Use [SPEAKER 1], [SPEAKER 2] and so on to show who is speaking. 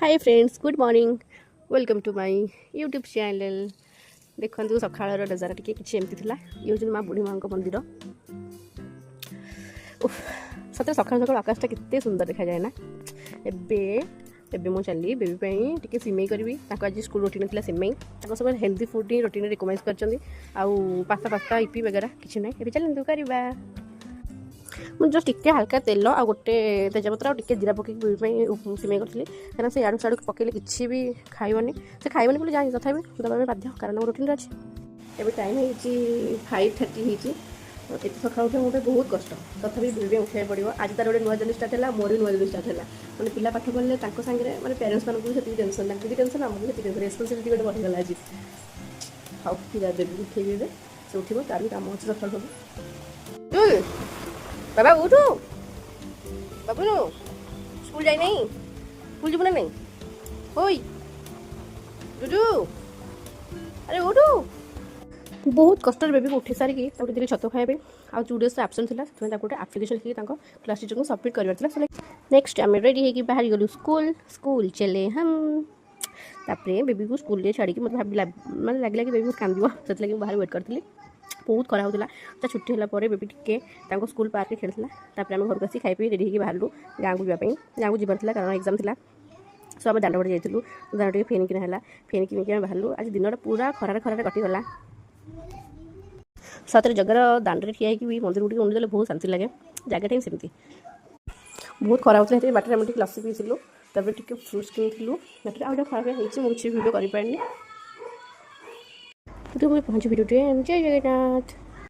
[SPEAKER 1] Hi friends, good morning. Welcome to my YouTube channel. देखो सकाळ नजारा टी कि एमती थी। ये हूँ माँ बुढ़ी माँ मंदिर। उफ सतरे सका सका आकाशटा केते सुंदर देखा जाए ना। एबे मु चली बेबी टी सिमेई करी। आज स्कूल रोटीन थी सिमेई। सब हेल्दी फुड ही रोटीन रिकमेंड कर पास्ता पास्ता इपी वगैरह किसी ना। ये चलते करवा मुझे जस्ट टिके हल्का तेल आ गोटे तेजपत्र आ टे जीरा पकई सिमेई करी कहीं से आड़ू साड़ू पकड़े किसी भी खाइबनी से खाइबनी बोले जाए तथा दबा बाध्य कारण रोटीन अच्छे। एवं टाइम हो 5:30 होती सका उठे मुझे बहुत कष्ट तथापि बेबी उठाई पड़ो। आज तार गोटे नुआ जर्नी स्टार्ट है मोर भी नुआ जर्नी स्टार्ट है। मैंने पिला पाठ पढ़ले सागे मैंने पेरेन्ट्स मानक भी टेंशन भी टेंशन आमको भी टेंशन रेस्पन्सिबिलिटी गोटे बढ़ीगला। आज हाँ बेबी उठेबी से उठो तार भी कम अच्छे सका सब। बाबा उठू बाबू स्कूल जाए नहीं स्कूल जीवन नहीं होई डुडू अरे उठू। बहुत कष्ट बेबी को उठी सारिकी देली छत खाइबे आ 2 डेज एब्सेंट था से गोटे आप्लिकेशन लिखी क्लास टीचर को सबमिट कर नेक्स्ट आम रेडी होगी बाहर गलु स्कूल स्कूल चले हम। तापर बेबी को स्कूल छाड़ी मतलब मानने लगे कि बेबी को कांद से बाहर वेट करी। बहुत खरा होता तो छुट्टी है बेबी टिके स्कूल पार्क खेलता। आम घर को आसी खाई रेडी होगी बाहर गाँव को जावाई गाँव को जीवार कारण एग्जाम था। सो आम दाण्ड पटे जाइलु दाण्ड टे फेनिकी है फेनिकी बाहर। आज दिन पूरा खरार खरार कटिगला। सतरे जगार दाण्ड ठिया होगी मंदिर गुटी उड़ी बहुत शांति लगे। जगह सेमती बहुत खरा होता है। बाटर आम लस्सी पीलु तापर टे फ्रुट्स किणु बाटर आज खराब हो मुझे भिडियो कर पारे। तो मुझे पहुँची भिडियो जय जगन्नाथ।